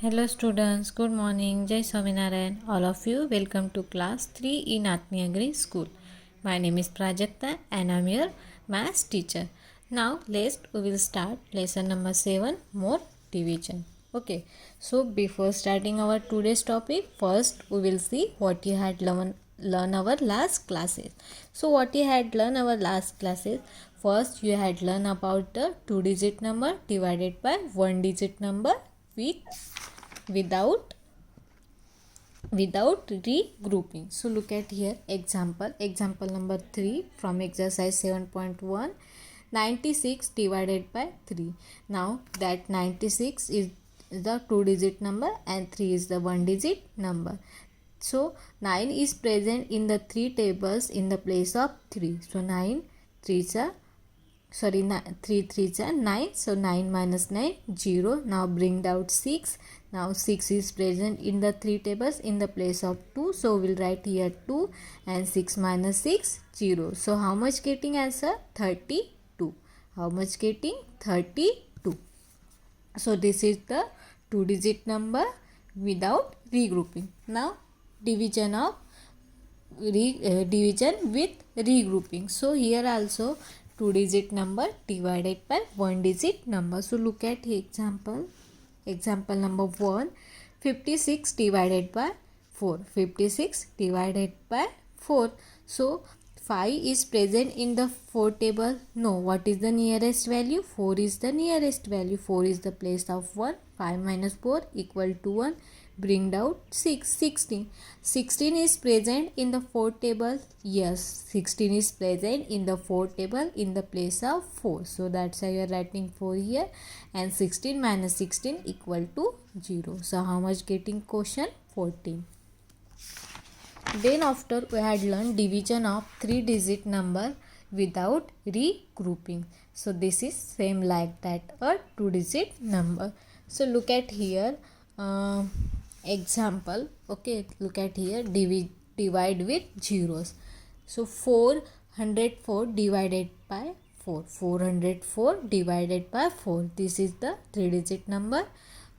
Hello students, good morning. Jai Swaminarayan. All of you, welcome to class 3 in Atmiya Green School. My name is Prajakta and I am your maths teacher. Now we will start lesson number 7, more division. Okay, so before starting our today's topic, first we will see what you had learn our last classes. So what you had learned our last classes, first you had learned about the 2-digit number divided by 1-digit number without regrouping. So look at here example number 3 from exercise 7.1. 96 divided by 3. Now that 96 is the 2-digit number and 3 is the 1-digit number. So 9 is present in the 3 tables in the place of 3. So 9 3s are 3 3s are 9. So 9 minus 9 0. Now bring out 6. Now 6 is present in the 3 tables in the place of 2. So we'll write here 2 and 6 minus 6 0. So how much getting answer? 32. How much getting? 32. So this is the 2-digit number without regrouping. Now division with regrouping. So here also 2-digit number divided by 1-digit number. So look at example number 1. 56 divided by 4. 56 divided by 4. So 5 is present in the 4 table. No, what is the nearest value? 4 is the nearest value. 4 is the place of 1. 5 minus 4 equal to 1. Bring out 16. 16 is present in the 4 table. Yes, 16 is present in the 4 table in the place of 4. So that's why you are writing 4 here. And 16 minus 16 equal to 0. So how much getting quotient? 14. Then after we had learned division of 3-digit number without regrouping. So this is same like that, a 2-digit number. So look at here example. Okay, look at here divide with zeros. So 404 divided by 4. 404 divided by 4. This is the 3-digit number.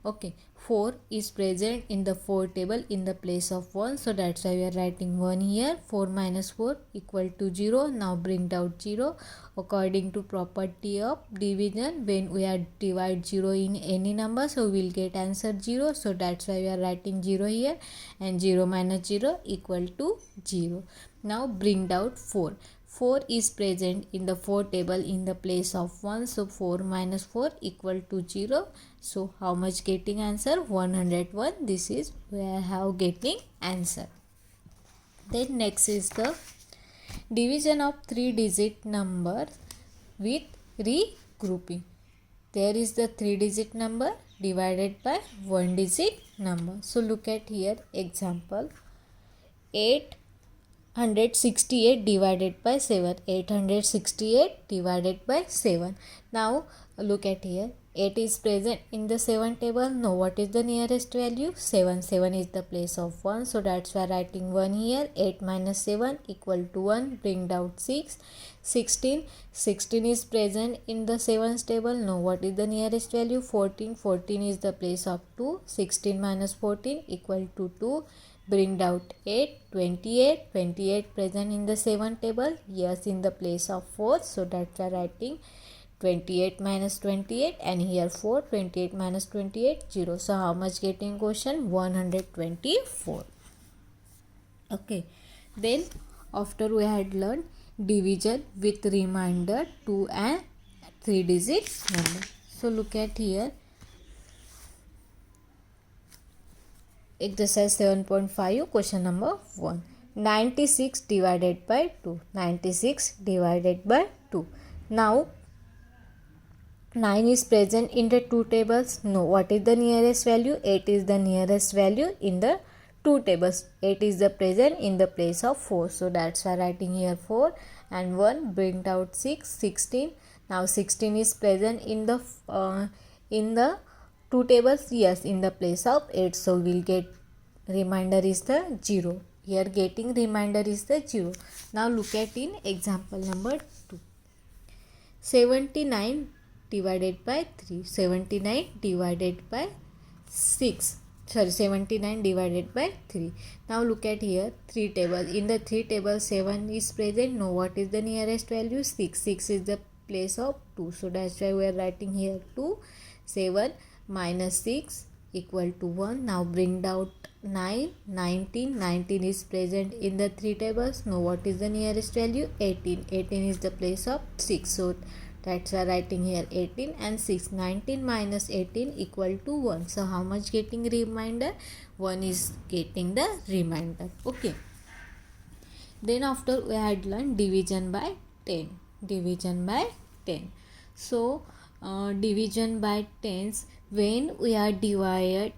Okay, 4 is present in the 4 table in the place of 1. So that's why we are writing 1 here. 4 minus 4 equal to 0. Now bring out 0. According to property of division, when we are divide 0 in any number, so we will get answer 0. So that's why we are writing 0 here. And 0 minus 0 equal to 0. Now bring out 4. 4 is present in the 4 table in the place of 1. So 4 minus 4 equal to 0. So how much getting answer? 101. This is where I have getting answer. Then next is the division of 3-digit number with regrouping. There is the 3-digit number divided by 1-digit number. So look at here example 868 divided by 7. 868 divided by 7. Now look at here. 8 is present in the 7 table. No, what is the nearest value? 7. 7 is the place of 1. So that's why writing 1 here. 8 minus 7 equal to 1. Bring out 6. 16. 16 is present in the 7th table. No, what is the nearest value? 14. 14 is the place of 2. 16 minus 14 equal to 2. Bring out 8. 28. 28 present in the 7th table. Yes, in the place of 4. So that's why writing 28 minus 28 and here 4. 28 minus 28 0. So how much getting quotient? 124. Okay, then after we had learned division with remainder 2 and 3-digit number. So look at here exercise 7.5 question number 1. 96 divided by 2. 96 divided by 2. Now 9 is present in the 2 tables. No, what is the nearest value? 8 is the nearest value in the 2 tables. 8 is the present in the place of 4. So that's why writing here 4 and 1. Bring out 6. 16. Now 16 is present in the 2 tables. Yes, in the place of 8. So we'll get remainder is the 0. Here getting remainder is the 0. Now look at in example number 2. 79 divided by 3. 79 divided by 79 divided by 3. Now look at here 3 tables. In the 3 tables 7 is present. Now what is the nearest value? 6. 6 is the place of 2. So that's why we are writing here 2. 7 minus 6 equal to 1. Now bring out 9. 19. 19 is present in the 3 tables. Now what is the nearest value? 18. 18 is the place of 6. So that's why writing here 18 and 6. 19 minus 18 equal to 1. So how much getting remainder? 1 is getting the remainder. Okay. Then after we had learned division by 10. Division by 10. So division by tens, when we are divide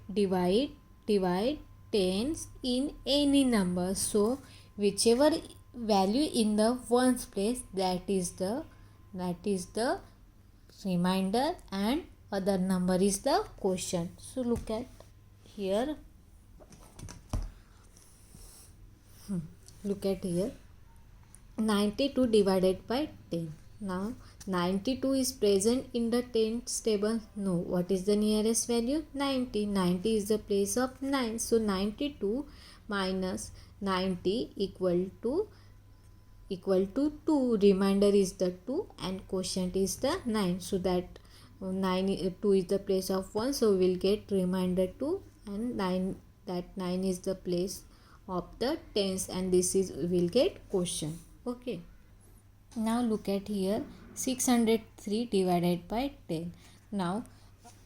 tens in any number. So whichever value in the ones place, that is the remainder, and other number is the quotient. So look at here. Look at here. 92 divided by 10. Now 92 is present in the tens table. No. What is the nearest value? 90. 90 is the place of 9. So 92 minus 90 equal to 2. Remainder is the 2 and quotient is the 9. So that 2 is the place of 1. So we will get remainder 2 and 9. That 9 is the place of the tens and this is we will get quotient. Okay. Now look at here 603 divided by 10. Now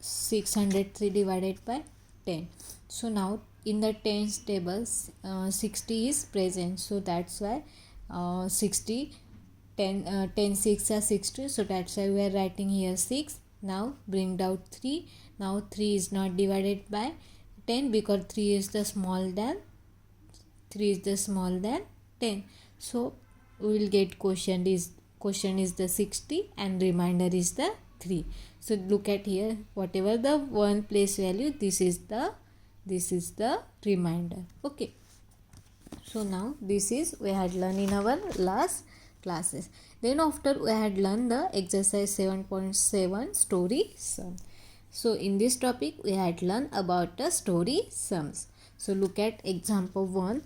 603 divided by 10. So now in the tens tables 60 is present. So that's why 60 10 6 are 60. So that's why we are writing here 6. Now bring out 3. Now 3 is not divided by 10 because 3 is the small than 10. So we will get quotient is the 60 and remainder is the 3. So look at here, whatever the one place value, this is the remainder. Okay. So now this is we had learned in our last classes. Then after we had learned the exercise 7.7 story sum. So in this topic we had learned about the story sums. So look at example 1.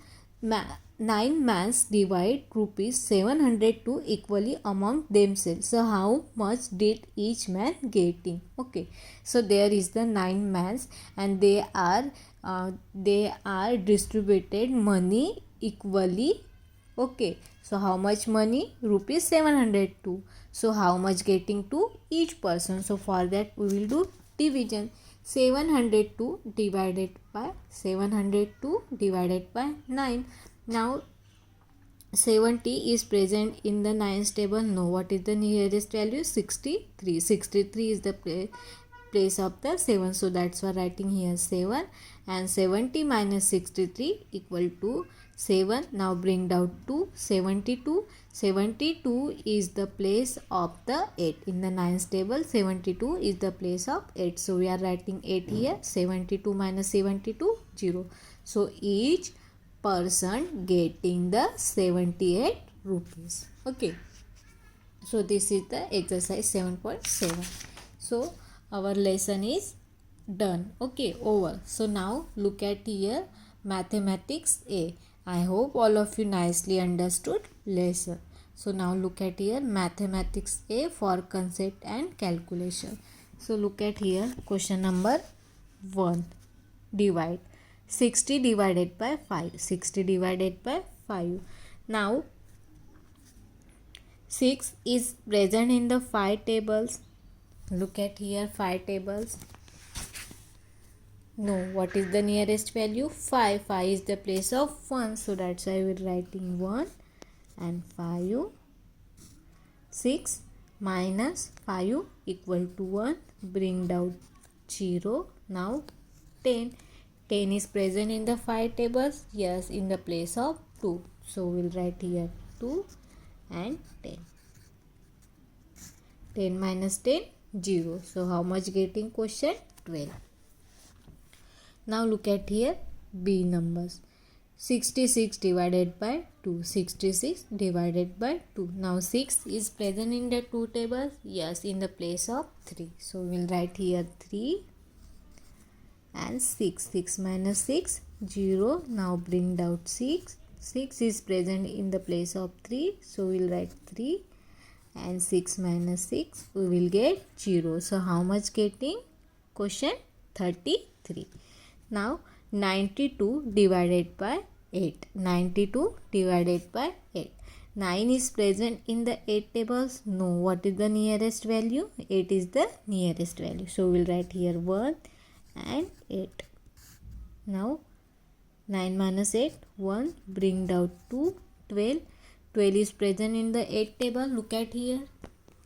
9 mans divide rupees 702 equally among themselves. So how much did each man getting? Okay. So there is the 9 mans and they are distributed money equally. Okay. So how much money? Rupees 702. So how much getting to each person? So for that we will do division. 702 divided by 9. Now 70 is present in the 9's table. No. What is the nearest value? 63. 63 is the place of the 7. So that's why writing here 7 and 70 minus 63 equal to 7. Now bring down to 72. 72 is the place of the 8. In the 9's table 72 is the place of 8. So we are writing 8 here. 72 minus 72 0. So each person getting the 78 rupees. Okay. So this is the exercise 7.7. So our lesson is done. Okay, over. So now look at here mathematics A. I hope all of you nicely understood lesson. So now look at here mathematics A for concept and calculation. So look at here question number 1. Divide. 60 divided by 5. 60 divided by 5. Now 6 is present in the 5 tables. Look at here 5 tables. No. What is the nearest value? 5. 5 is the place of 1. So that's why we are writing 1 and 5. 6 minus 5 equal to 1. Bring down 0. Now 10. 10 is present in the 5 tables. Yes, in the place of 2. So we'll write here 2 and 10. 10 minus 10, 0. So how much getting quotient? 12. Now look at here B numbers. 66 divided by 2. 66 divided by 2. Now 6 is present in the 2 tables. Yes, in the place of 3. So we'll write here 3 and 6. 6 minus 6, 0. Now bring down 6. 6 is present in the place of 3, so we'll write 3, and 6 minus 6 we will get 0. So how much getting? Question 33. Now 92 divided by 8. 92 divided by 8. 9 is present in the 8 tables. No. What is the nearest value? 8 is the nearest value. So we'll write here 1 and 8. Now 9 minus 8, 1. Bring down 2, 12. 12 is present in the 8 table. Look at here.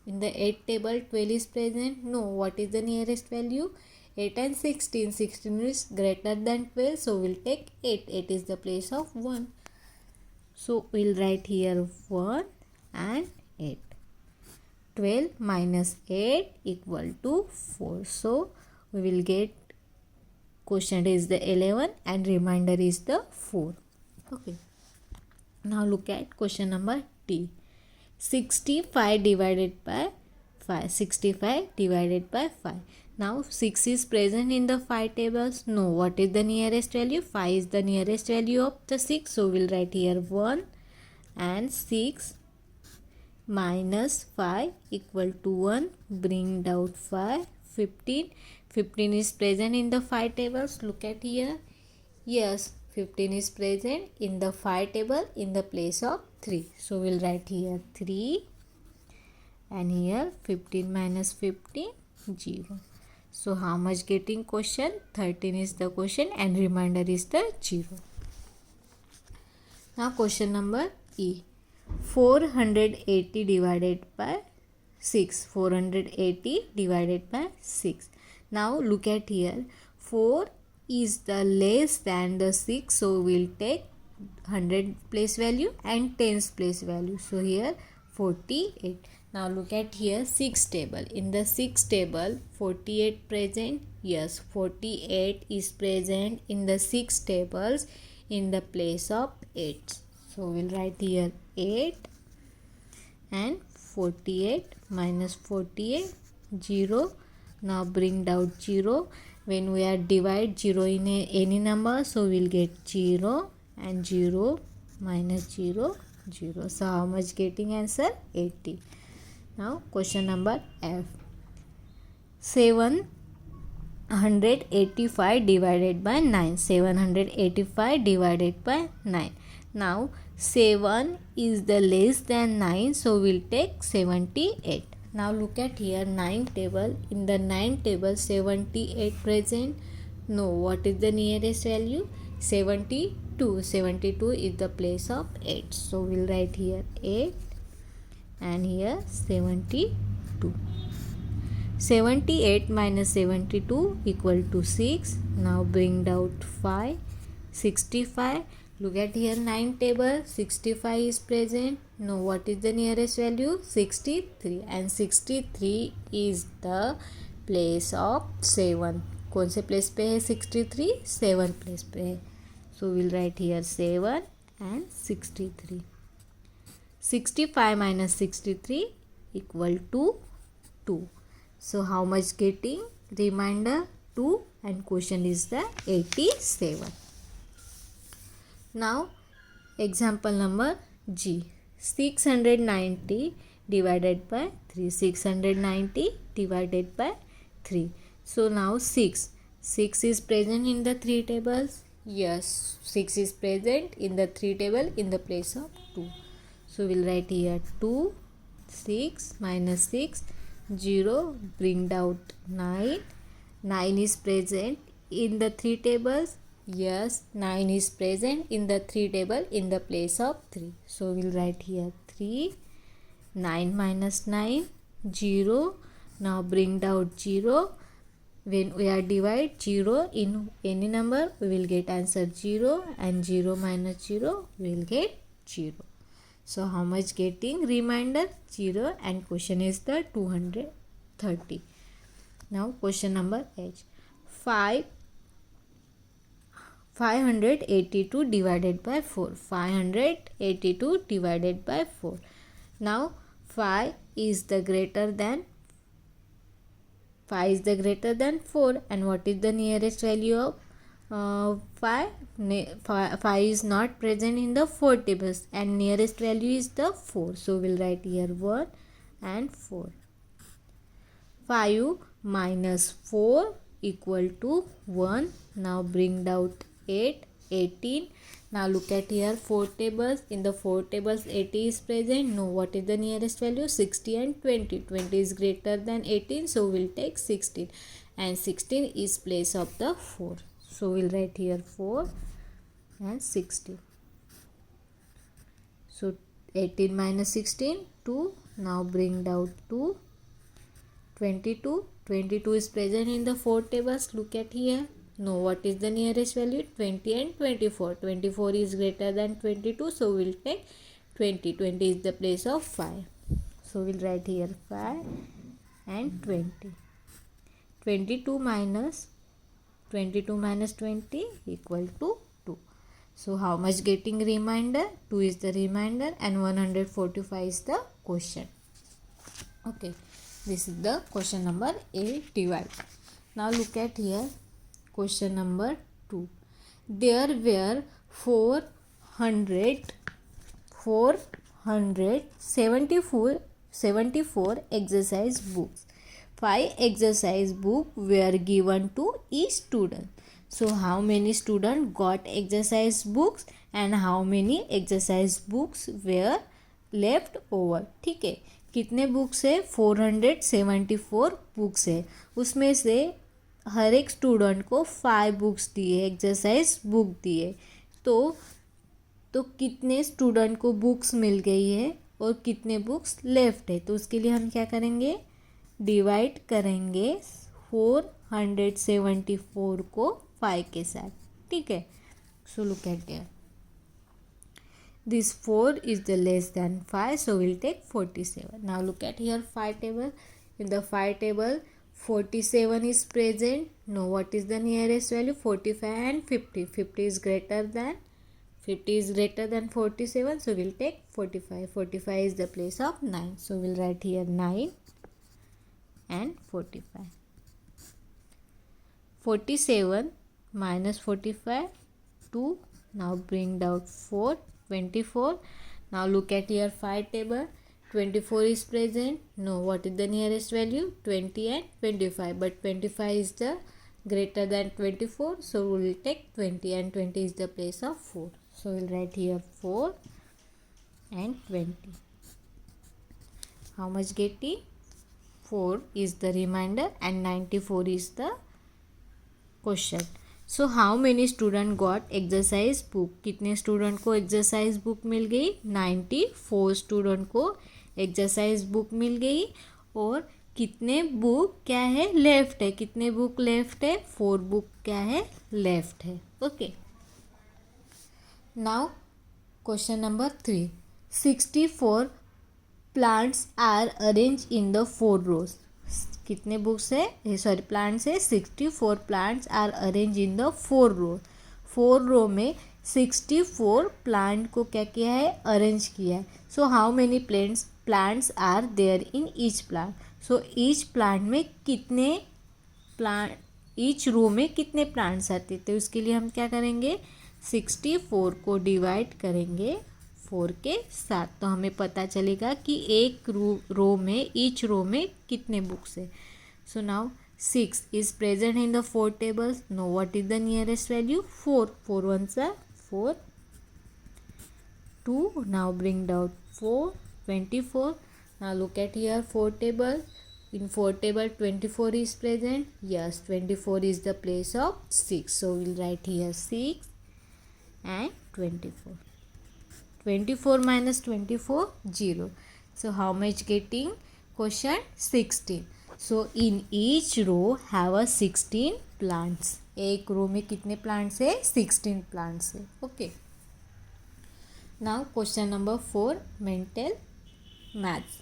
In the 8 table 12 is present. No. What is the nearest value? 8 and 16. 16 is greater than 12. So we'll take 8. 8 is the place of 1. So we'll write here 1 and 8. 12 minus 8 equal to 4. So we will get quotient is the 11 and remainder is the 4. Okay. Now look at question number D. 65 divided by 5. 65 divided by 5. Now 6 is present in the 5 tables. No. What is the nearest value? 5 is the nearest value of the 6. So we'll write here 1 and 6 minus 5 equal to 1. Bring down 5. 15. 15 is present in the 5 tables. Look at here. Yes, 15 is present in the 5 table in the place of 3. So we'll write here 3 and here 15 minus 15, 0. So how much getting question? 13 is the question and remainder is the 0. Now question number E. 480 divided by 6. 480 divided by 6. Now look at here. 4 is the less than the 6. So we'll take 100 place value and 10's place value. So here 48. Now look at here 6 table. In the 6 table 48 present. Yes, 48 is present in the 6 tables in the place of 8. So we'll write here 8 and 48 minus 48, 0. Now bring down 0. When we are divide 0 in any number, so we'll get 0 and 0 minus 0, 0. So how much getting answer? 80. Now question number F. 785 divided by 9. 785 divided by 9. Now 7 is the less than 9, so we'll take 78. Now look at here 9 table. In the 9 table 78 present. No. What is the nearest value? 72. 72 is the place of 8. So we'll write here 8 and here 72. 78 minus 72 equal to 6. Now bring down 5. 65. Look at here 9 table. 65 is present. No. What is the nearest value? 63. And 63 is the place of 7. कौन से place पे है 63? 7 place पे है. So we'll write here 7 and 63. 65 minus 63 equal to 2. So how much getting? Remainder 2 and question is the 87. Now example number G. 690 divided by 3. 690 divided by 3. So now 6. 6 is present in the 3 tables. Yes, 6 is present in the 3 table in the place of 2. So we'll write here 2. 6 minus 6, 0. Bring down 9. 9 is present in the 3 tables. Yes, 9 is present in the 3 table in the place of 3. So we'll write here 3. 9 minus 9, 0. Now bring down 0. When we are divide 0 in any number, we will get answer 0 and 0 minus 0, we will get 0. So how much getting? Remainder 0 and question is the 230. Now question number H. 582 divided by 4. 582 divided by 4. Now 5 is the greater than 5 is the greater than 4. And what is the nearest value of 5? 5 is not present in the 4 tables and nearest value is the 4. So we'll write here 1 and 4. 5 minus 4 equal to 1. Now bring down 8, 18. Now look at here 4 tables. In the 4 tables 80 is present. No, what is the nearest value? 60 and 20. 20 is greater than 18, so we'll take 16. And 16 is place of the 4. So we'll write here 4 and 16. So 18 minus 16, 2. Now bring down 2. 22. 22 is present in the 4 tables. Look at here. No, what is the nearest value? 20 and 24. 24 is greater than 22. So we'll take 20. 20 is the place of 5. So we'll write here 5 and 20. 22 minus 20 equal to 2. So how much getting remainder? 2 is the remainder and 145 is the quotient. Okay. This is the question number A divide. Now look at here question number 2. There were 474 exercise books. 5 exercise books were given to each student. So how many students got exercise books and how many exercise books were left over? ठीक है, कितने books है? 474 books है. उसमें से हर एक student को 5 books दिए, एक्सरसाइज बुक दिए. तो कितने स्टूडेंट को बुक्स मिल गई है और कितने बुक्स लेफ्ट है? तो उसके लिए हम क्या करेंगे? डिवाइड करेंगे 474 को 5 के साथ. ठीक है. So look at there. This 4 is the less than 5, so we'll take 47. Now look at here 5 table. In the 5 table 47 is present. No, what is the nearest value? 45 and 50. 50 is greater than 47, so we'll take 45. 45 is the place of 9, so we'll write here 9 and 45. 47 minus 45, 2. Now bring down 4. 24. Now look at here 5 table. 24 is present. No, what is the nearest value? 20 and 25. But 25 is the greater than 24. So we will take 20 and 20 is the place of 4. So we will write here 4 and 20. How much getting? 4 is the remainder and 94 is the quotient. So how many student got exercise book? कितने student को exercise book मिल गई? 94 student को exercise book मिल गई. और कितने book क्या है? Left है. कितने बुक लेफ्ट है? 4 बुक क्या है? लेफ्ट है. Okay. Now question number 3. 64 plants are arrange in the 4 rows. कितने बुक्स है? सॉरी, प्लांट्स है. 64 plants are arrange in the 4 row. 4 row में 64 प्लांट को क्या किया है? अरेंज किया है. So how many plants are there in each plant? So each plant में कितने प्लांट, ईच रो में कितने प्लांट्स आते? तो उसके लिए हम क्या करेंगे? 64 को डिवाइड करेंगे 4 के साथ. तो हमें पता चलेगा कि एक रो में, ईच रो में कितने बुक्स है. So now 6 is present in the 4 tables. No, what is the nearest value? 4. 4 1s are 4. 2. Now bring down 4. 24. Now look at here 4 table. In 4 table 24 is present. Yes, 24 is the place of 6. So we'll write here 6 and 24. 24 minus 24, 0. So how much getting? Quotient 16. So in each row have a 16 plants. एक रो में कितने plants है? 16 plants है. Okay. Now question number 4, mental maths.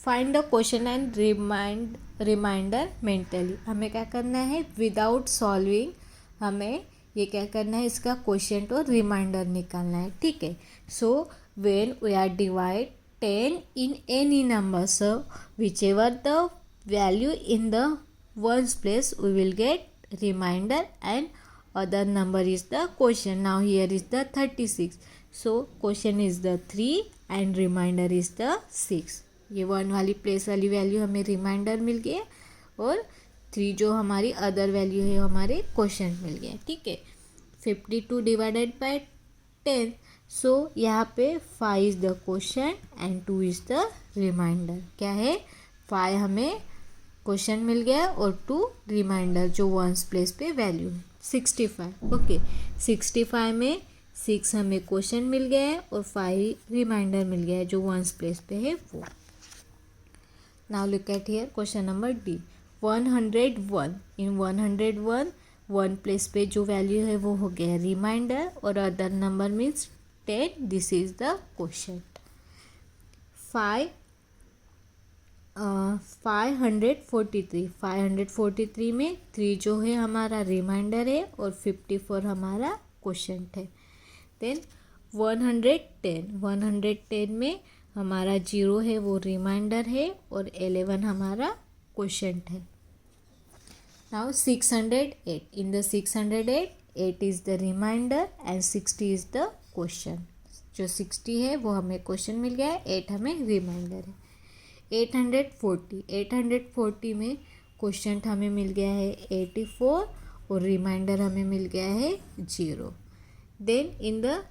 Find the question and reminder mentally. हमें क्या करना है? Without solving हमें ये क्या करना है? इसका क्वेश्चन और रिमाइंडर निकालना है. ठीक है. So when we are divide 10 in any number, so whichever the value in the ones place we will get remainder and other number is the quotient. Now here is the 36, so quotient is the 3 and remainder is the 6. ये one वाली place वाली value हमें reminder मिल गया और 3 जो हमारी other value है हमारे क्वोशंट मिल गया. ठीक है. 52 डिवाइडेड बाय 10, सो यहाँ पे 5 is the quotient and 2 is the reminder. क्या है, 5 हमें क्वोशंट मिल गया और 2 रिमाइंडर जो वंस प्लेस पे वैल्यू है. 65. ओके. 65 में 6 हमें क्वोशंट मिल गया है और 5 रिमाइंडर मिल गया है जो वंस प्लेस पे है वो. Now look at here question number D. 101. In 101 one place पे जो वैल्यू है वो हो गया रिमाइंडर और other number means 10. This is the question. 543 में 3 जो है हमारा रिमाइंडर है और 54 हमारा क्वोशंट है. देन 110 में हमारा 0 है वो रिमाइंडर है और 11 हमारा क्वोशंट है. Now 608. In the 608 8 is the reminder and 60 is the quotient. जो 60 है वो हमें क्वोशंट मिल गया है, 8 हमें रिमाइंडर है. 840 में क्वोशंट हमें मिल गया है 84 और रिमाइंडर हमें मिल गया है 0. देन इन द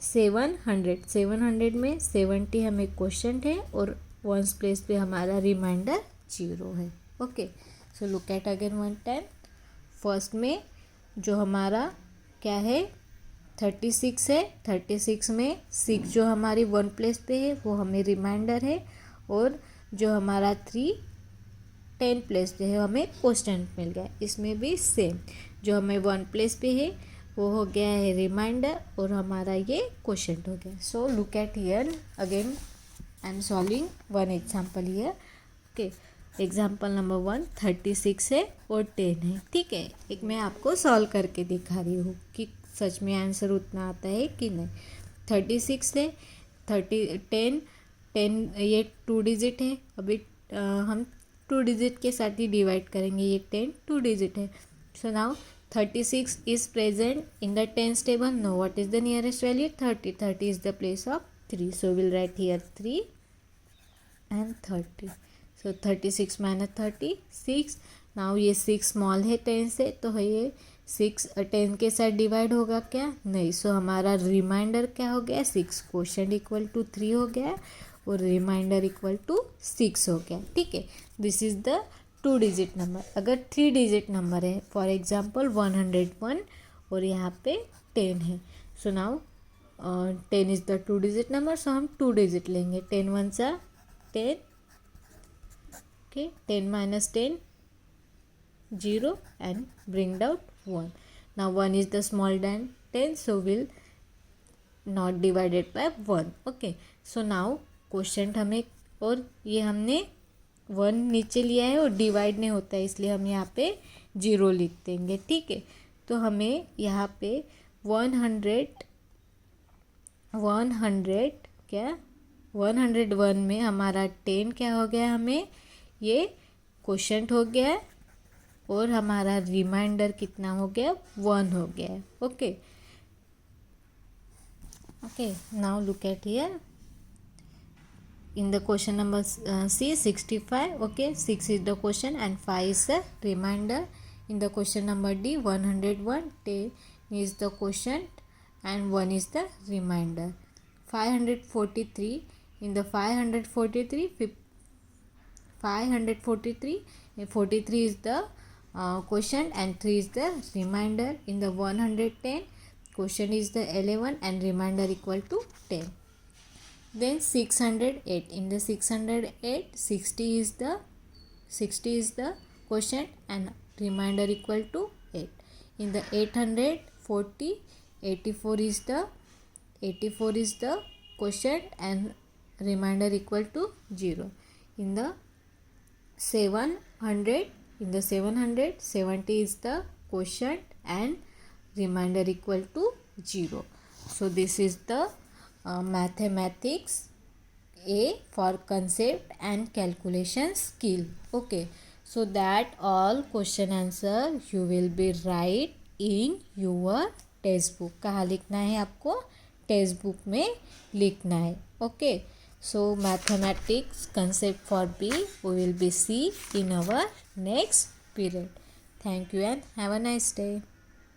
700 में 70 हमें क्वोशंट है और वंस प्लेस पे हमारा रिमाइंडर 0 है. Okay. So look at again one time. First में जो हमारा क्या है 36 है. 36 में 6 जो हमारी वन प्लेस पे है वो हमें रिमाइंडर है और जो हमारा 3 10 प्लेस पे है हमें क्वोशंट मिल गया. इसमें भी सेम जो हमें वन प्लेस पे है वो हो गया है रिमाइंडर और हमारा ये क्वोशंट हो गया. So look at here again I am solving one example here. Okay. Example number 1 36 है और 10 है. ठीक है. एक मैं आपको सॉल्व करके दिखा रही हूँ कि सच में आंसर उतना आता है कि नहीं. 36 है 10 ये 2 डिजिट है. अभी हम 2 डिजिट के साथ ही डिवाइड करेंगे. ये 10 2 डिजिट है. So now 36 is present in the tens table. Now what is the nearest value? 30. 30 is the place of 3. So we'll write here 3 and 30. So 36 minus 30 6. Now ये 6 स्मॉल है 10 से तो है ये 6 10 के साथ डिवाइड होगा क्या? नहीं. सो हमारा रिमाइंडर क्या हो गया 6. क्वोशंट इक्वल टू 3 हो गया और रिमाइंडर इक्वल टू 6 हो गया. ठीक है. This is the 2 digit number. अगर 3 डिजिट नंबर है फॉर एग्जांपल 101 और यहाँ पे 10 है. So now 10 is the 2 digit number. So हम 2 डिजिट लेंगे. 10 1 सा 10. Okay. 10 minus 10 0 and bring out 1. Now 1 is the small than 10 so will not divided by 1. Okay. So now quotient हमें और ये हमने 1 नीचे लिया है और डिवाइड नहीं होता है इसलिए हम यहाँ पे 0 लिख देंगे. ठीक है. तो हमें यहाँ पे 101 में हमारा 10 क्या हो गया, हमें ये क्वोशंट हो गया और हमारा रिमाइंडर कितना हो गया 1 हो गया. Okay. Okay. Now look at here. In the question number C 65. Okay. 6 is the question and 5 is the remainder. In the question number D 101 10 is the quotient and 1 is the remainder. 543. In the 543 43 is the quotient and 3 is the remainder. In the 110 quotient is the 11 and remainder equal to 10. Then 608. In the 608 60 is the quotient and remainder equal to 8. In the 840 84 is the quotient and remainder equal to 0. In the 700 70 is the quotient and remainder equal to 0. So this is the mathematics A for concept and calculation skill. Okay. So that all question answer you will be write in your text book. कहाँ लिखना है आपको? Text book में लिखना है. Okay. So mathematics concept for B we will be see in our next period. Thank you and have a nice day.